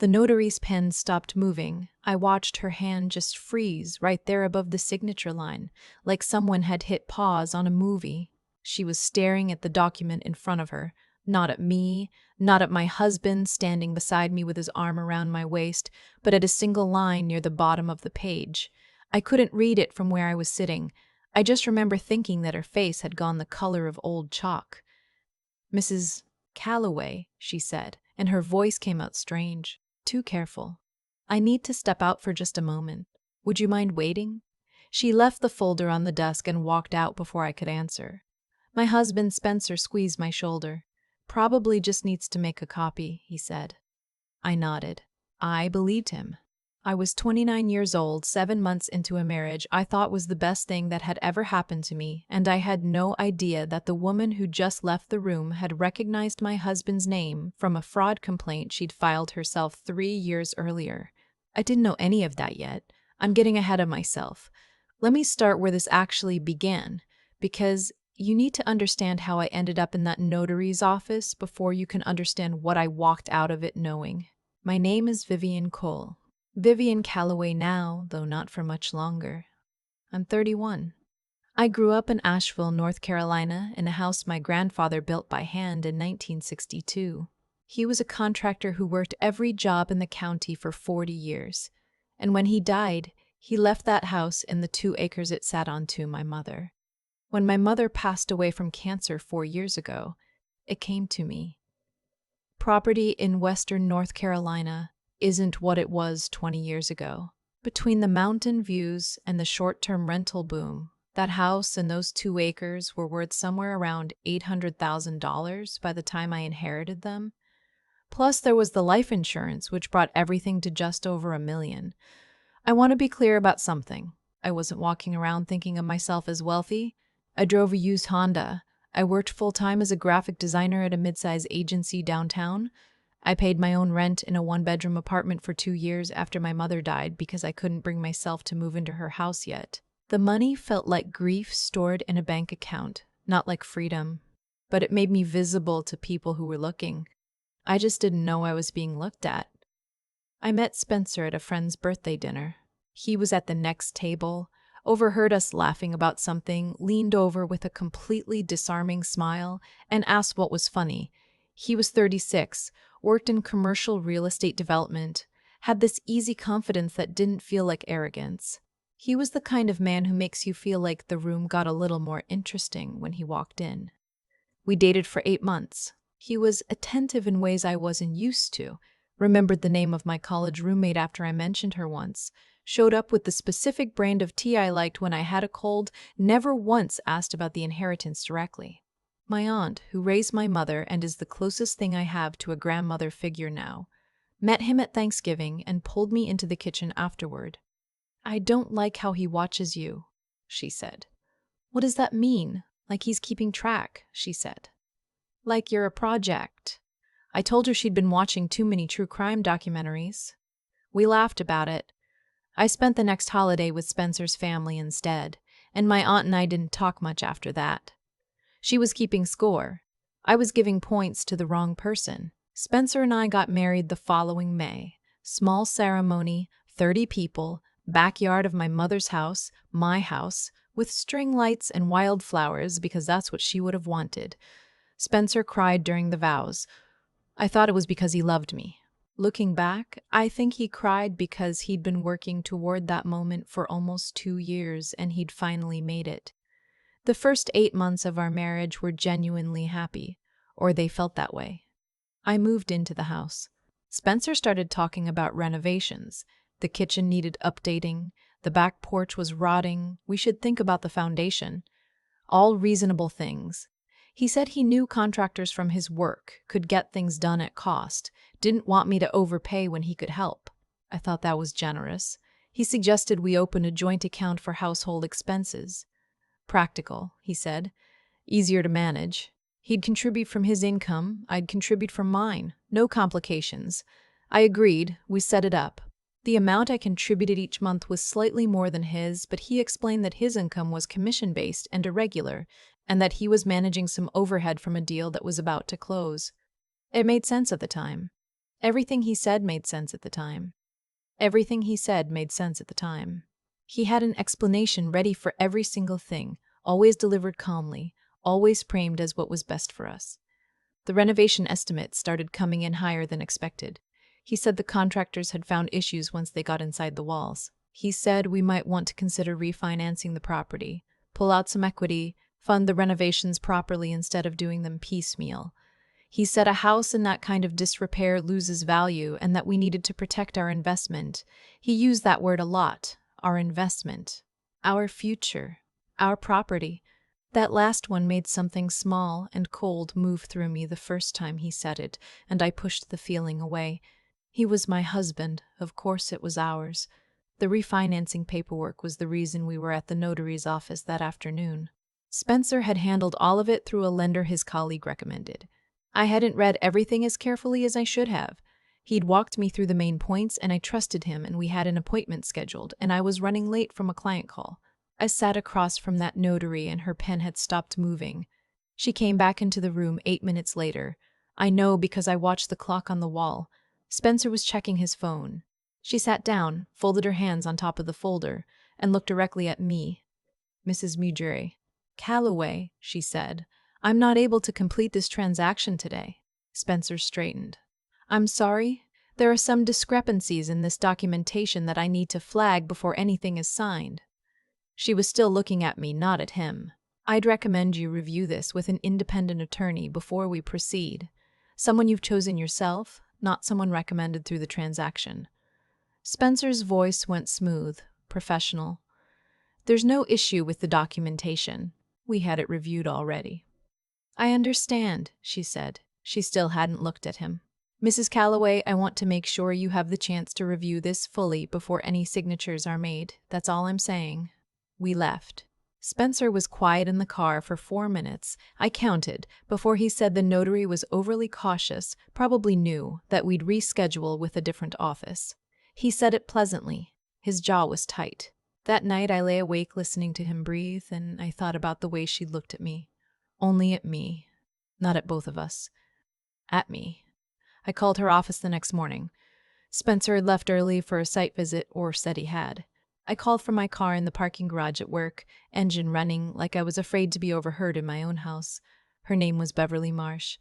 The notary's pen stopped moving. I watched her hand just freeze right there above the signature line, like someone had hit pause on a movie. She was staring at the document in front of her, not at me, not at my husband standing beside me with his arm around my waist, but at a single line near the bottom of the page. I couldn't read it from where I was sitting. I just remember thinking that her face had gone the color of old chalk. "Mrs. Calloway," she said, and her voice came out strange. "Too careful. I need to step out for just a moment. Would you mind waiting?" She left the folder on the desk and walked out before I could answer. My husband, Spencer, squeezed my shoulder. "Probably just needs to make a copy," he said. I nodded. I believed him. I was 29 years old, 7 months into a marriage I thought was the best thing that had ever happened to me, and I had no idea that the woman who just left the room had recognized my husband's name from a fraud complaint she'd filed herself 3 years earlier. I didn't know any of that yet. I'm getting ahead of myself. Let me start where this actually began, because you need to understand how I ended up in that notary's office before you can understand what I walked out of it knowing. My name is Vivian Cole. Vivian Calloway now, though not for much longer. I'm 31. I grew up in Asheville, North Carolina, in a house my grandfather built by hand in 1962. He was a contractor who worked every job in the county for 40 years. And when he died, he left that house and the 2 acres it sat on to my mother. When my mother passed away from cancer 4 years ago, it came to me. Property in western North Carolina isn't what it was 20 years ago. Between the mountain views and the short-term rental boom, that house and those 2 acres were worth somewhere around $800,000 by the time I inherited them. Plus, there was the life insurance, which brought everything to just over $1 million. I want to be clear about something. I wasn't walking around thinking of myself as wealthy. I drove a used Honda. I worked full-time as a graphic designer at a mid-size agency downtown. I paid my own rent in a 1-bedroom apartment for 2 years after my mother died because I couldn't bring myself to move into her house yet. The money felt like grief stored in a bank account, not like freedom. But it made me visible to people who were looking. I just didn't know I was being looked at. I met Spencer at a friend's birthday dinner. He was at the next table, overheard us laughing about something, leaned over with a completely disarming smile, and asked what was funny. He was 36, worked in commercial real estate development, had this easy confidence that didn't feel like arrogance. He was the kind of man who makes you feel like the room got a little more interesting when he walked in. We dated for 8 months. He was attentive in ways I wasn't used to, remembered the name of my college roommate after I mentioned her once, showed up with the specific brand of tea I liked when I had a cold, never once asked about the inheritance directly. My aunt, who raised my mother and is the closest thing I have to a grandmother figure now, met him at Thanksgiving and pulled me into the kitchen afterward. "I don't like how he watches you," she said. "What does that mean? Like he's keeping track," she said. "Like you're a project." I told her she'd been watching too many true crime documentaries. We laughed about it. I spent the next holiday with Spencer's family instead, and my aunt and I didn't talk much after that. She was keeping score. I was giving points to the wrong person. Spencer and I got married the following May. Small ceremony, 30 people, backyard of my mother's house, my house, with string lights and wildflowers because that's what she would have wanted. Spencer cried during the vows. I thought it was because he loved me. Looking back, I think he cried because he'd been working toward that moment for almost 2 years and he'd finally made it. The first 8 months of our marriage were genuinely happy, or they felt that way. I moved into the house. Spencer started talking about renovations. The kitchen needed updating. The back porch was rotting. We should think about the foundation. All reasonable things. He said he knew contractors from his work, could get things done at cost, didn't want me to overpay when he could help. I thought that was generous. He suggested we open a joint account for household expenses. Practical, he said. Easier to manage. He'd contribute from his income, I'd contribute from mine. No complications. I agreed. We set it up. The amount I contributed each month was slightly more than his, but he explained that his income was commission-based and irregular, and that he was managing some overhead from a deal that was about to close. It made sense at the time. Everything he said made sense at the time. Everything he said made sense at the time. He had an explanation ready for every single thing, always delivered calmly, always framed as what was best for us. The renovation estimates started coming in higher than expected. He said the contractors had found issues once they got inside the walls. He said we might want to consider refinancing the property, pull out some equity, fund the renovations properly instead of doing them piecemeal. He said a house in that kind of disrepair loses value and that we needed to protect our investment. He used that word a lot, our investment, our future, our property. That last one made something small and cold move through me the first time he said it, and I pushed the feeling away. He was my husband, of course it was ours. The refinancing paperwork was the reason we were at the notary's office that afternoon. Spencer had handled all of it through a lender his colleague recommended. I hadn't read everything as carefully as I should have. He'd walked me through the main points, and I trusted him, and we had an appointment scheduled, and I was running late from a client call. I sat across from that notary, and her pen had stopped moving. She came back into the room 8 minutes later. I know because I watched the clock on the wall. Spencer was checking his phone. She sat down, folded her hands on top of the folder, and looked directly at me. "Mrs. Mudry Calloway," she said, "I'm not able to complete this transaction today." Spencer straightened. "I'm sorry. There are some discrepancies in this documentation that I need to flag before anything is signed." She was still looking at me, not at him. "I'd recommend you review this with an independent attorney before we proceed. Someone you've chosen yourself, not someone recommended through the transaction." Spencer's voice went smooth, professional. "There's no issue with the documentation. We had it reviewed already." "I understand," she said. She still hadn't looked at him. "Mrs. Calloway, I want to make sure you have the chance to review this fully before any signatures are made. That's all I'm saying." We left. Spencer was quiet in the car for 4 minutes, I counted, before he said the notary was overly cautious, probably knew that we'd reschedule with a different office. He said it pleasantly. His jaw was tight. That night I lay awake listening to him breathe, and I thought about the way she looked at me. Only at me. Not at both of us. At me. I called her office the next morning. Spencer had left early for a site visit, or said he had. I called from my car in the parking garage at work, engine running, like I was afraid to be overheard in my own house. Her name was Beverly Marsh.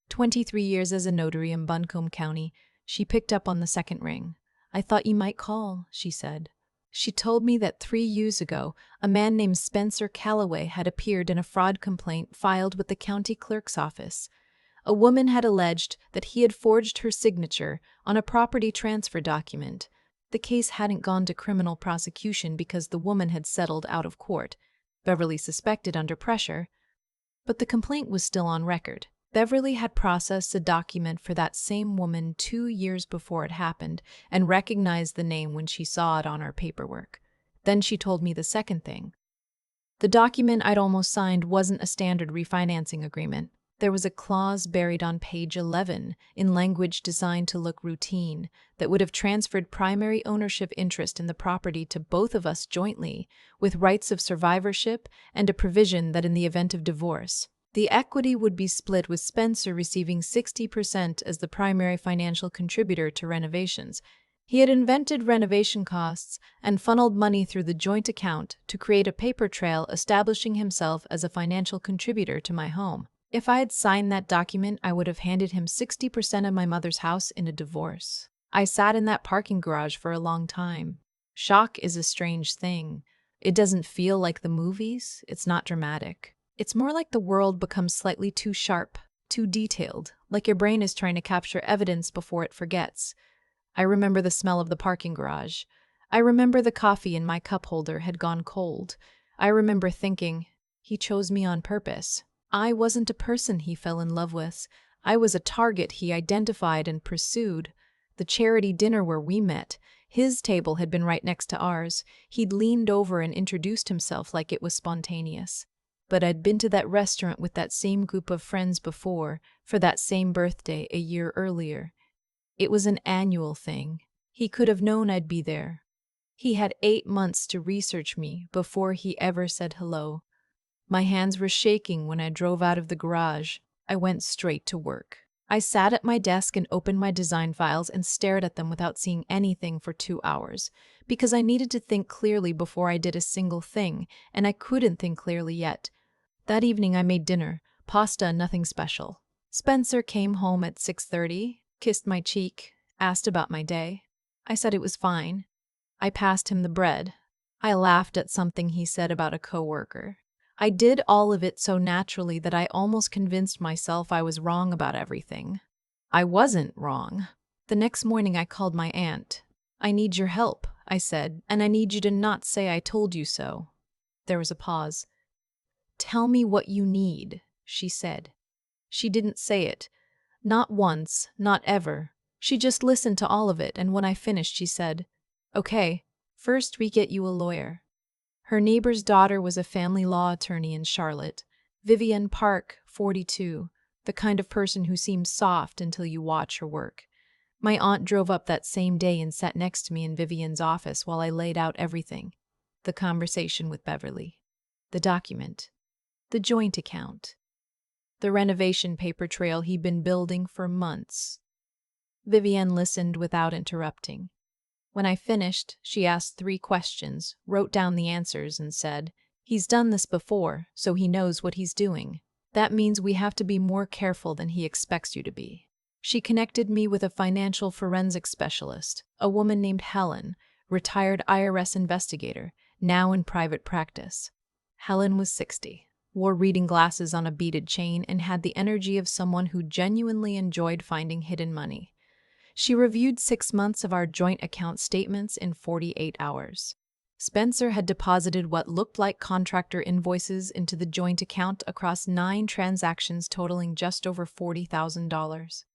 23 years as a notary in Buncombe County. She picked up on the second ring. "I thought you might call," she said. She told me that 3 years ago, a man named Spencer Calloway had appeared in a fraud complaint filed with the county clerk's office. A woman had alleged that he had forged her signature on a property transfer document. The case hadn't gone to criminal prosecution because the woman had settled out of court. Beverly suspected under pressure, but the complaint was still on record. Beverly had processed a document for that same woman 2 years before it happened and recognized the name when she saw it on her paperwork. Then she told me the second thing. The document I'd almost signed wasn't a standard refinancing agreement. There was a clause buried on page 11 in language designed to look routine that would have transferred primary ownership interest in the property to both of us jointly, with rights of survivorship and a provision that in the event of divorce, the equity would be split, with Spencer receiving 60% as the primary financial contributor to renovations. He had invented renovation costs and funneled money through the joint account to create a paper trail establishing himself as a financial contributor to my home. If I had signed that document, I would have handed him 60% of my mother's house in a divorce. I sat in that parking garage for a long time. Shock is a strange thing. It doesn't feel like the movies. It's not dramatic. It's more like the world becomes slightly too sharp, too detailed, like your brain is trying to capture evidence before it forgets. I remember the smell of the parking garage. I remember the coffee in my cup holder had gone cold. I remember thinking, he chose me on purpose. I wasn't a person he fell in love with. I was a target he identified and pursued. The charity dinner where we met, his table had been right next to ours. He'd leaned over and introduced himself like it was spontaneous. But I'd been to that restaurant with that same group of friends before, for that same birthday a year earlier. It was an annual thing. He could have known I'd be there. He had 8 months to research me before he ever said hello. My hands were shaking when I drove out of the garage. I went straight to work. I sat at my desk and opened my design files and stared at them without seeing anything for 2 hours, because I needed to think clearly before I did a single thing, and I couldn't think clearly yet. That evening I made dinner, pasta, nothing special. Spencer came home at 6:30, kissed my cheek, asked about my day. I said it was fine. I passed him the bread. I laughed at something he said about a coworker. I did all of it so naturally that I almost convinced myself I was wrong about everything. I wasn't wrong. The next morning I called my aunt. "I need your help," I said, "and I need you to not say I told you so." There was a pause. "Tell me what you need," she said. She didn't say it. Not once, not ever. She just listened to all of it, and when I finished, she said, "Okay, first we get you a lawyer." Her neighbor's daughter was a family law attorney in Charlotte. Vivian Park, 42, the kind of person who seems soft until you watch her work. My aunt drove up that same day and sat next to me in Vivian's office while I laid out everything. The conversation with Beverly. The document. The joint account. The renovation paper trail he'd been building for months. Vivian listened without interrupting. When I finished, she asked 3 questions, wrote down the answers, and said, "He's done this before, so he knows what he's doing. That means we have to be more careful than he expects you to be." She connected me with a financial forensic specialist, a woman named Helen, retired IRS investigator, now in private practice. Helen was 60, wore reading glasses on a beaded chain, and had the energy of someone who genuinely enjoyed finding hidden money. She reviewed 6 months of our joint account statements in 48 hours. Spencer had deposited what looked like contractor invoices into the joint account across 9 transactions totaling just over $40,000.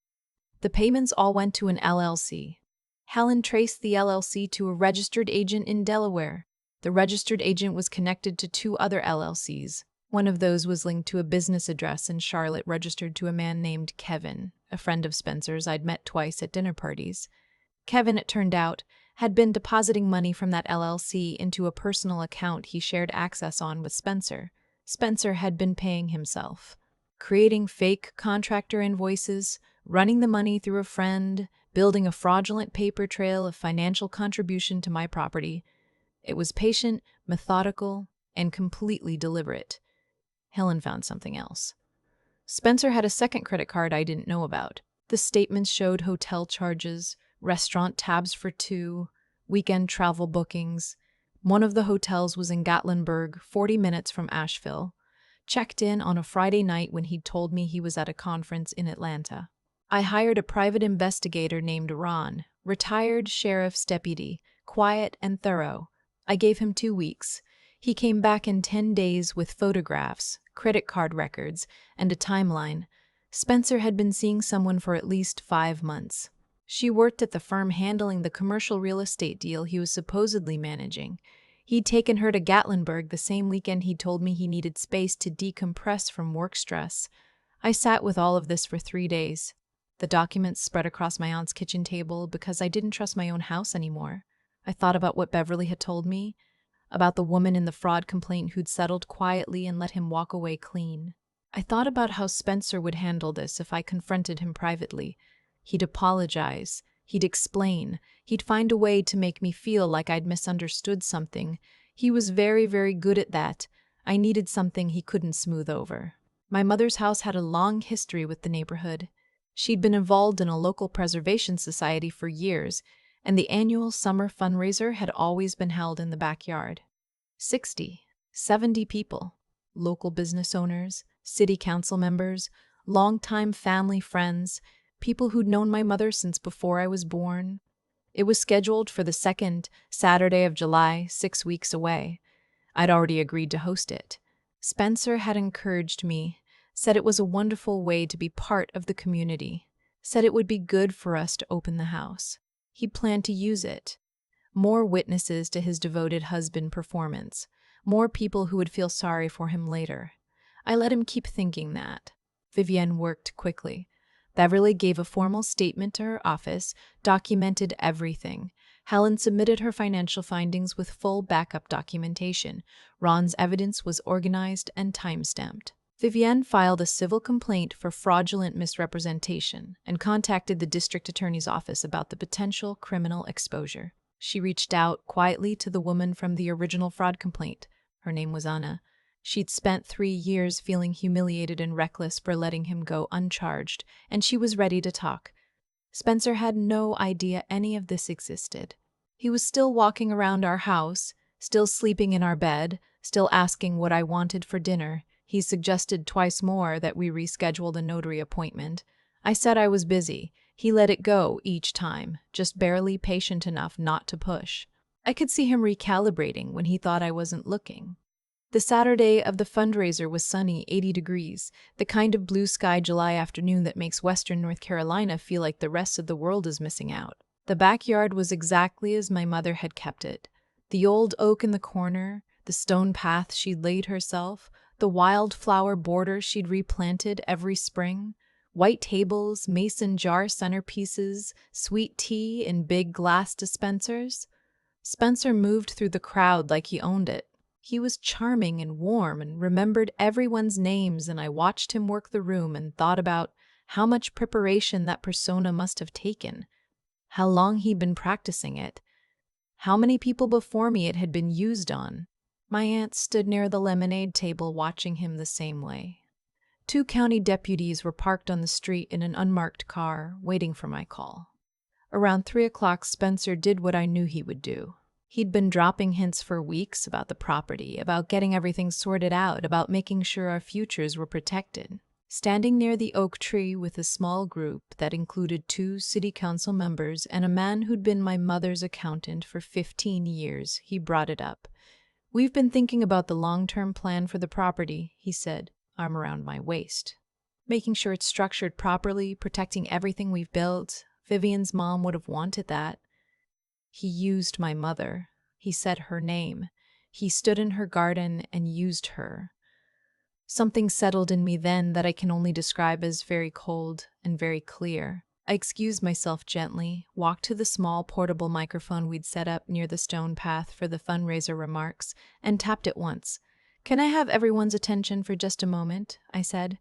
The payments all went to an LLC. Helen traced the LLC to a registered agent in Delaware. The registered agent was connected to 2 other LLCs. One of those was linked to a business address in Charlotte registered to a man named Kevin, a friend of Spencer's I'd met twice at dinner parties. Kevin, it turned out, had been depositing money from that LLC into a personal account he shared access on with Spencer. Spencer had been paying himself, creating fake contractor invoices, running the money through a friend, building a fraudulent paper trail of financial contribution to my property. It was patient, methodical, and completely deliberate. Helen found something else. Spencer had a second credit card I didn't know about. The statements showed hotel charges, restaurant tabs for 2, weekend travel bookings. One of the hotels was in Gatlinburg, 40 minutes from Asheville. Checked in on a Friday night when he'd told me he was at a conference in Atlanta. I hired a private investigator named Ron, retired sheriff's deputy, quiet and thorough. I gave him 2 weeks. He came back in 10 days with photographs, credit card records, and a timeline. Spencer had been seeing someone for at least 5 months. She worked at the firm handling the commercial real estate deal he was supposedly managing. He'd taken her to Gatlinburg the same weekend he told me he needed space to decompress from work stress. I sat with all of this for 3 days. The documents spread across my aunt's kitchen table because I didn't trust my own house anymore. I thought about what Beverly had told me, about the woman in the fraud complaint who'd settled quietly and let him walk away clean. I thought about how Spencer would handle this if I confronted him privately. He'd apologize. He'd explain. He'd find a way to make me feel like I'd misunderstood something. He was very, very good at that. I needed something he couldn't smooth over. My mother's house had a long history with the neighborhood. She'd been involved in a local preservation society for years, and the annual summer fundraiser had always been held in the backyard. 60, 70 people, local business owners, city council members, longtime family friends, people who'd known my mother since before I was born. It was scheduled for the 2nd Saturday of July, 6 weeks away. I'd already agreed to host it. Spencer had encouraged me, said it was a wonderful way to be part of the community, said it would be good for us to open the house. He planned to use it. More witnesses to his devoted husband performance. More people who would feel sorry for him later. I let him keep thinking that. Vivian worked quickly. Beverly gave a formal statement to her office, documented everything. Helen submitted her financial findings with full backup documentation. Ron's evidence was organized and time-stamped. Vivian filed a civil complaint for fraudulent misrepresentation and contacted the district attorney's office about the potential criminal exposure. She reached out quietly to the woman from the original fraud complaint. Her name was Anna. She'd spent 3 years feeling humiliated and reckless for letting him go uncharged, and she was ready to talk. Spencer had no idea any of this existed. He was still walking around our house, still sleeping in our bed, still asking what I wanted for dinner. He suggested twice more that we reschedule the notary appointment. I said I was busy. He let it go each time, just barely patient enough not to push. I could see him recalibrating when he thought I wasn't looking. The Saturday of the fundraiser was sunny, 80 degrees, the kind of blue sky July afternoon that makes Western North Carolina feel like the rest of the world is missing out. The backyard was exactly as my mother had kept it. The old oak in the corner, the stone path she'd laid herself, the wildflower border she'd replanted every spring, white tables, mason jar centerpieces, sweet tea in big glass dispensers. Spencer moved through the crowd like he owned it. He was charming and warm and remembered everyone's names, and I watched him work the room and thought about how much preparation that persona must have taken, how long he'd been practicing it, how many people before me it had been used on. My aunt stood near the lemonade table watching him the same way. 2 county deputies were parked on the street in an unmarked car, waiting for my call. Around 3 o'clock, Spencer did what I knew he would do. He'd been dropping hints for weeks about the property, about getting everything sorted out, about making sure our futures were protected. Standing near the oak tree with a small group that included 2 city council members and a man who'd been my mother's accountant for 15 years, he brought it up. "We've been thinking about the long-term plan for the property," he said, arm around my waist. "Making sure it's structured properly, protecting everything we've built. Vivian's mom would have wanted that." He used my mother. He said her name. He stood in her garden and used her. Something settled in me then that I can only describe as very cold and very clear. I excused myself gently, walked to the small portable microphone we'd set up near the stone path for the fundraiser remarks, and tapped it once. "Can I have everyone's attention for just a moment?" I said.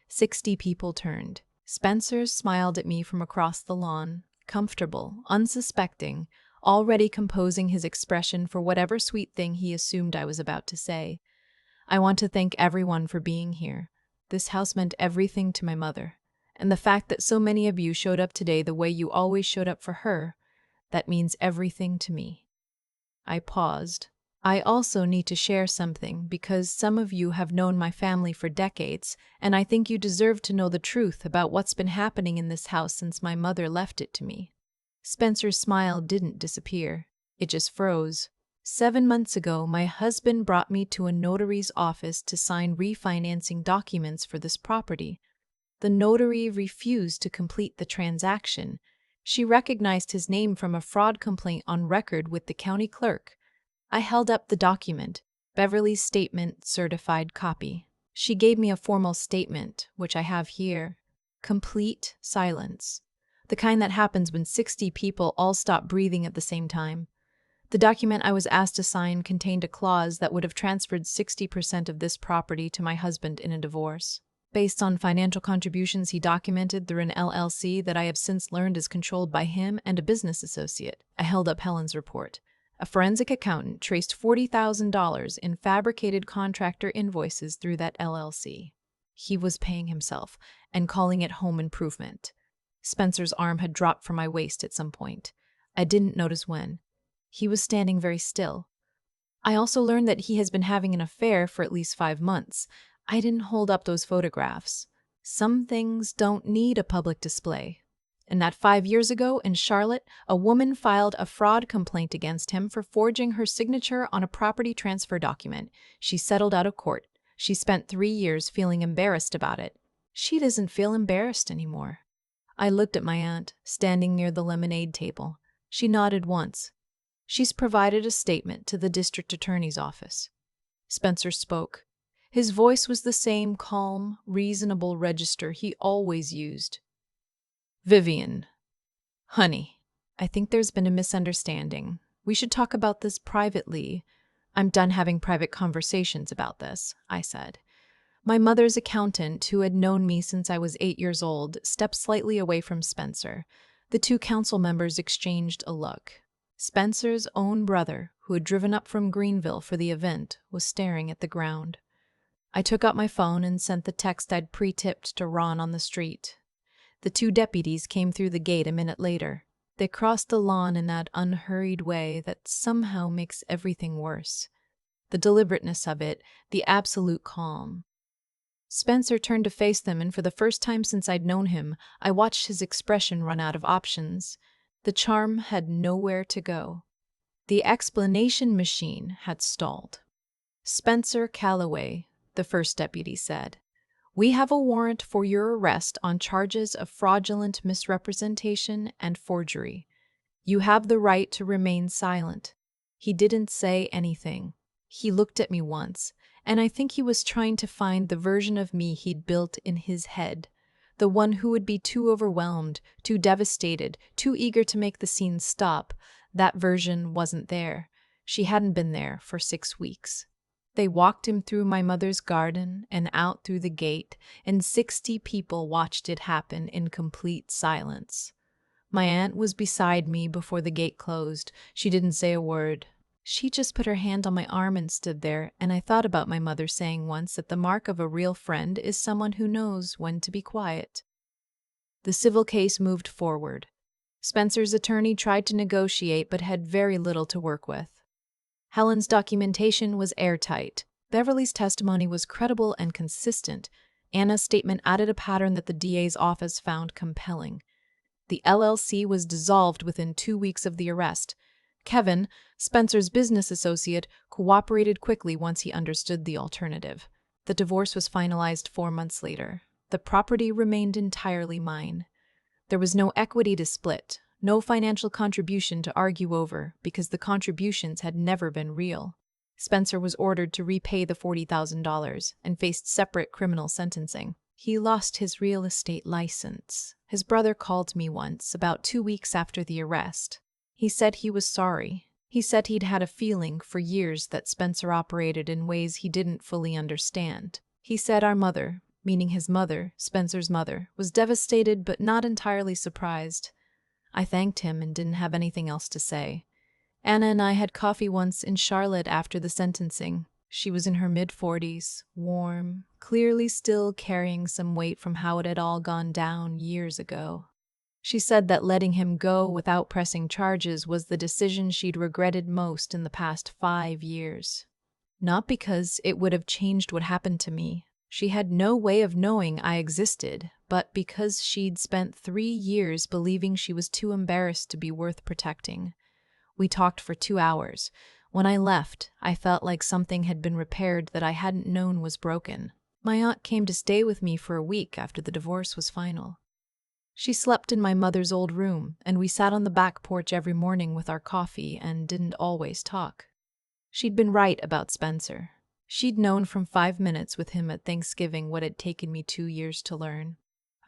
60 people turned. Spencer smiled at me from across the lawn, comfortable, unsuspecting, already composing his expression for whatever sweet thing he assumed I was about to say. "I want to thank everyone for being here. This house meant everything to my mother. And the fact that so many of you showed up today the way you always showed up for her, that means everything to me." I paused. "I also need to share something because some of you have known my family for decades, and I think you deserve to know the truth about what's been happening in this house since my mother left it to me." Spencer's smile didn't disappear. It just froze. 7 months ago, my husband brought me to a notary's office to sign refinancing documents for this property. The notary refused to complete the transaction. She recognized his name from a fraud complaint on record with the county clerk. I held up the document, Beverly's statement certified copy. She gave me a formal statement, which I have here. Complete silence. The kind that happens when 60 people all stop breathing at the same time. The document I was asked to sign contained a clause that would have transferred 60% of this property to my husband in a divorce. Based on financial contributions he documented through an LLC that I have since learned is controlled by him and a business associate. I held up Helen's report. A forensic accountant traced $40,000 in fabricated contractor invoices through that LLC. He was paying himself and calling it home improvement. Spencer's arm had dropped from my waist at some point. I didn't notice when. He was standing very still. I also learned that he has been having an affair for at least 5 months. I didn't hold up those photographs. Some things don't need a public display. And that 5 years ago in Charlotte, a woman filed a fraud complaint against him for forging her signature on a property transfer document. She settled out of court. She spent 3 years feeling embarrassed about it. She doesn't feel embarrassed anymore. I looked at my aunt, standing near the lemonade table. She nodded once. "She's provided a statement to the district attorney's office." Spencer spoke. His voice was the same calm, reasonable register he always used. "Vivian, honey, I think there's been a misunderstanding. We should talk about this privately. I'm done having private conversations about this," I said. My mother's accountant, who had known me since I was 8 years old, stepped slightly away from Spencer. The two council members exchanged a look. Spencer's own brother, who had driven up from Greenville for the event, was staring at the ground. I took out my phone and sent the text I'd pre-tipped to Ron on the street. The two deputies came through the gate a minute later. They crossed the lawn in that unhurried way that somehow makes everything worse. The deliberateness of it, the absolute calm. Spencer turned to face them, and for the first time since I'd known him, I watched his expression run out of options. The charm had nowhere to go. The explanation machine had stalled. "Spencer Calloway," the first deputy said, "we have a warrant for your arrest on charges of fraudulent misrepresentation and forgery. You have the right to remain silent." He didn't say anything. He looked at me once, and I think he was trying to find the version of me he'd built in his head, the one who would be too overwhelmed, too devastated, too eager to make the scene stop. That version wasn't there. She hadn't been there for 6 weeks. They walked him through my mother's garden and out through the gate, and 60 people watched it happen in complete silence. My aunt was beside me before the gate closed. She didn't say a word. She just put her hand on my arm and stood there, and I thought about my mother saying once that the mark of a real friend is someone who knows when to be quiet. The civil case moved forward. Spencer's attorney tried to negotiate but had very little to work with. Helen's documentation was airtight. Beverly's testimony was credible and consistent. Anna's statement added a pattern that the DA's office found compelling. The LLC was dissolved within 2 weeks of the arrest. Kevin, Spencer's business associate, cooperated quickly once he understood the alternative. The divorce was finalized 4 months later. The property remained entirely mine. There was no equity to split, no financial contribution to argue over, because the contributions had never been real. Spencer was ordered to repay the $40,000 and faced separate criminal sentencing. He lost his real estate license. His brother called me once, about 2 weeks after the arrest. He said he was sorry. He said he'd had a feeling for years that Spencer operated in ways he didn't fully understand. He said our mother, meaning his mother, Spencer's mother, was devastated but not entirely surprised. I thanked him and didn't have anything else to say. Anna and I had coffee once in Charlotte after the sentencing. She was in her mid-40s, warm, clearly still carrying some weight from how it had all gone down years ago. She said that letting him go without pressing charges was the decision she'd regretted most in the past 5 years. Not because it would have changed what happened to me. She had no way of knowing I existed, but because she'd spent 3 years believing she was too embarrassed to be worth protecting. We talked for 2 hours. When I left, I felt like something had been repaired that I hadn't known was broken. My aunt came to stay with me for a week after the divorce was final. She slept in my mother's old room, and we sat on the back porch every morning with our coffee and didn't always talk. She'd been right about Spencer. She'd known from 5 minutes with him at Thanksgiving what had taken me 2 years to learn.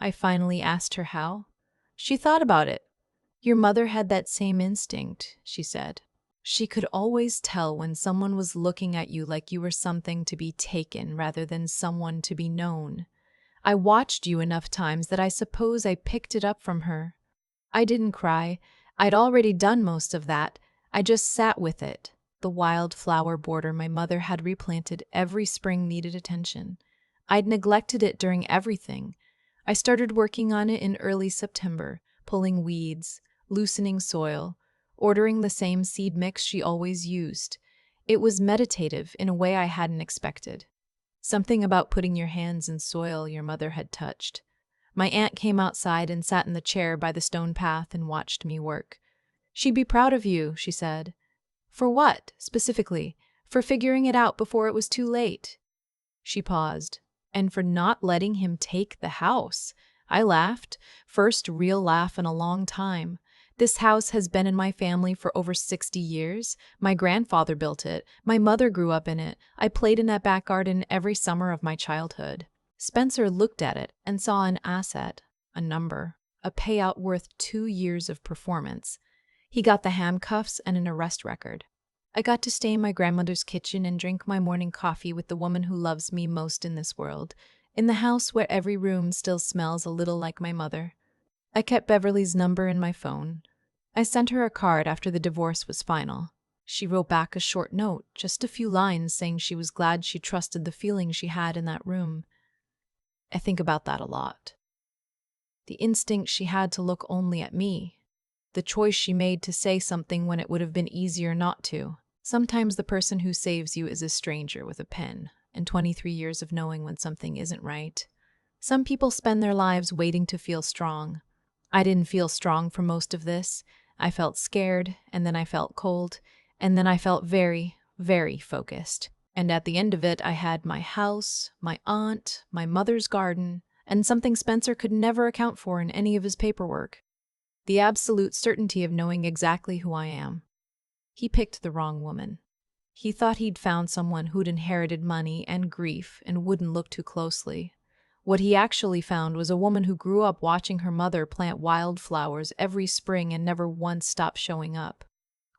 I finally asked her how. She thought about it. "Your mother had that same instinct," she said. "She could always tell when someone was looking at you like you were something to be taken rather than someone to be known. I watched you enough times that I suppose I picked it up from her." I didn't cry. I'd already done most of that. I just sat with it. The wild flower border my mother had replanted every spring needed attention. I'd neglected it during everything. I started working on it in early September, pulling weeds, loosening soil, ordering the same seed mix she always used. It was meditative in a way I hadn't expected. Something about putting your hands in soil your mother had touched. My aunt came outside and sat in the chair by the stone path and watched me work. "She'd be proud of you," she said. "For what, specifically? For figuring it out before it was too late?" She paused. "And for not letting him take the house." I laughed. First real laugh in a long time. "This house has been in my family for over 60 years. My grandfather built it. My mother grew up in it. I played in that back garden every summer of my childhood." Spencer looked at it and saw an asset, a number, a payout worth 2 years of performance. He got the handcuffs and an arrest record. I got to stay in my grandmother's kitchen and drink my morning coffee with the woman who loves me most in this world, in the house where every room still smells a little like my mother. I kept Beverly's number in my phone. I sent her a card after the divorce was final. She wrote back a short note, just a few lines saying she was glad she trusted the feeling she had in that room. I think about that a lot. The instinct she had to look only at me. The choice she made to say something when it would have been easier not to. Sometimes the person who saves you is a stranger with a pen and 23 years of knowing when something isn't right. Some people spend their lives waiting to feel strong. I didn't feel strong for most of this. I felt scared, and then I felt cold, and then I felt very, very focused. And at the end of it, I had my house, my aunt, my mother's garden, and something Spencer could never account for in any of his paperwork. The absolute certainty of knowing exactly who I am. He picked the wrong woman. He thought he'd found someone who'd inherited money and grief and wouldn't look too closely. What he actually found was a woman who grew up watching her mother plant wildflowers every spring and never once stopped showing up.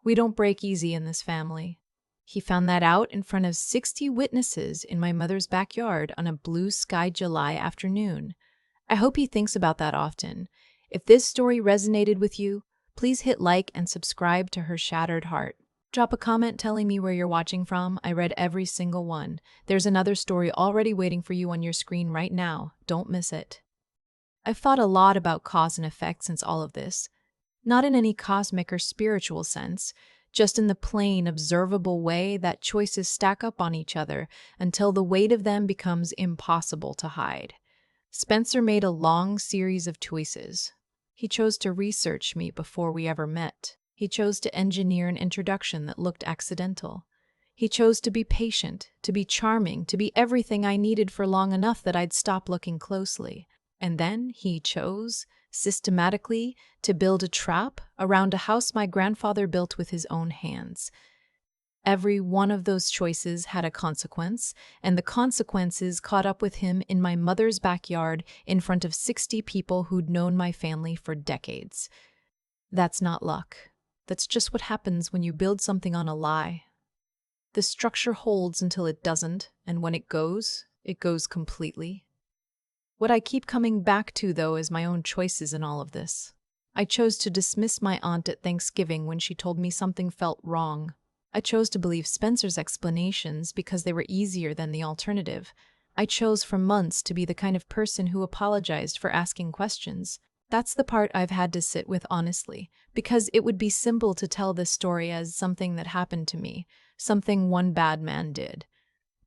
We don't break easy in this family. He found that out in front of 60 witnesses in my mother's backyard on a blue sky July afternoon. I hope he thinks about that often. If this story resonated with you, please hit like and subscribe to Her Shattered Heart. Drop a comment telling me where you're watching from. I read every single one. There's another story already waiting for you on your screen right now. Don't miss it. I've thought a lot about cause and effect since all of this. Not in any cosmic or spiritual sense, just in the plain, observable way that choices stack up on each other until the weight of them becomes impossible to hide. Spencer made a long series of choices. He chose to research me before we ever met. He chose to engineer an introduction that looked accidental. He chose to be patient, to be charming, to be everything I needed for long enough that I'd stop looking closely. And then he chose, systematically, to build a trap around a house my grandfather built with his own hands. Every one of those choices had a consequence, and the consequences caught up with him in my mother's backyard in front of 60 people who'd known my family for decades. That's not luck. That's just what happens when you build something on a lie. The structure holds until it doesn't, and when it goes completely. What I keep coming back to, though, is my own choices in all of this. I chose to dismiss my aunt at Thanksgiving when she told me something felt wrong. I chose to believe Spencer's explanations because they were easier than the alternative. I chose for months to be the kind of person who apologized for asking questions. That's the part I've had to sit with honestly, because it would be simple to tell this story as something that happened to me, something one bad man did.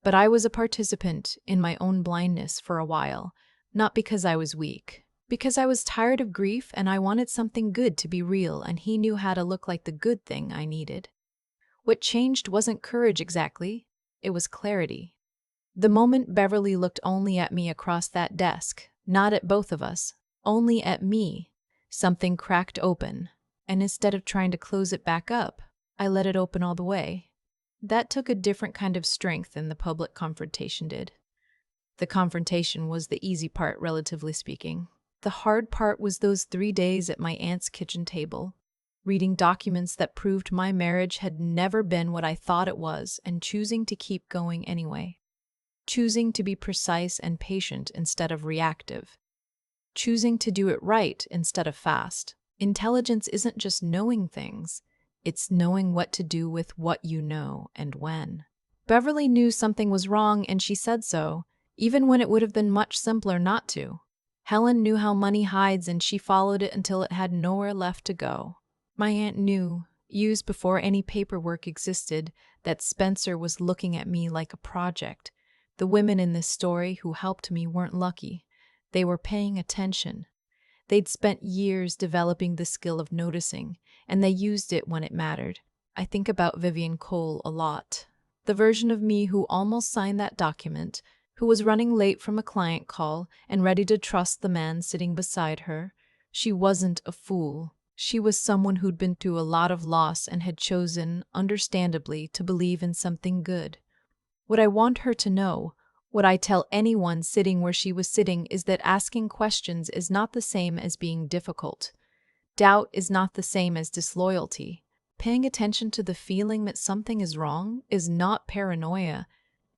But I was a participant in my own blindness for a while, not because I was weak, because I was tired of grief and I wanted something good to be real, and he knew how to look like the good thing I needed. What changed wasn't courage exactly, it was clarity. The moment Beverly looked only at me across that desk, not at both of us, only at me, something cracked open, and instead of trying to close it back up, I let it open all the way. That took a different kind of strength than the public confrontation did. The confrontation was the easy part, relatively speaking. The hard part was those 3 days at my aunt's kitchen table, reading documents that proved my marriage had never been what I thought it was, and choosing to keep going anyway. Choosing to be precise and patient instead of reactive. Choosing to do it right instead of fast. Intelligence isn't just knowing things, it's knowing what to do with what you know and when. Beverly knew something was wrong and she said so, even when it would have been much simpler not to. Helen knew how money hides and she followed it until it had nowhere left to go. My aunt knew, used before any paperwork existed, that Spencer was looking at me like a project. The women in this story who helped me weren't lucky. They were paying attention. They'd spent years developing the skill of noticing, and they used it when it mattered. I think about Vivian a lot. The version of me who almost signed that document, who was running late from a client call and ready to trust the man sitting beside her. She wasn't a fool. She was someone who'd been through a lot of loss and had chosen, understandably, to believe in something good. What I want her to know, what I tell anyone sitting where she was sitting, is that asking questions is not the same as being difficult. Doubt is not the same as disloyalty. Paying attention to the feeling that something is wrong is not paranoia.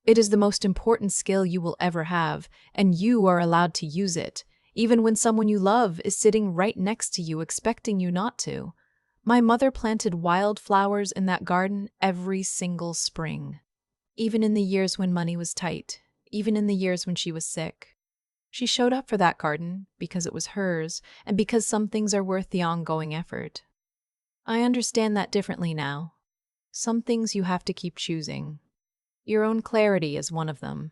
It is the most important skill you will ever have, and you are allowed to use it, even when someone you love is sitting right next to you expecting you not to. My mother planted wildflowers in that garden every single spring, even in the years when money was tight, even in the years when she was sick. She showed up for that garden because it was hers and because some things are worth the ongoing effort. I understand that differently now. Some things you have to keep choosing. Your own clarity is one of them.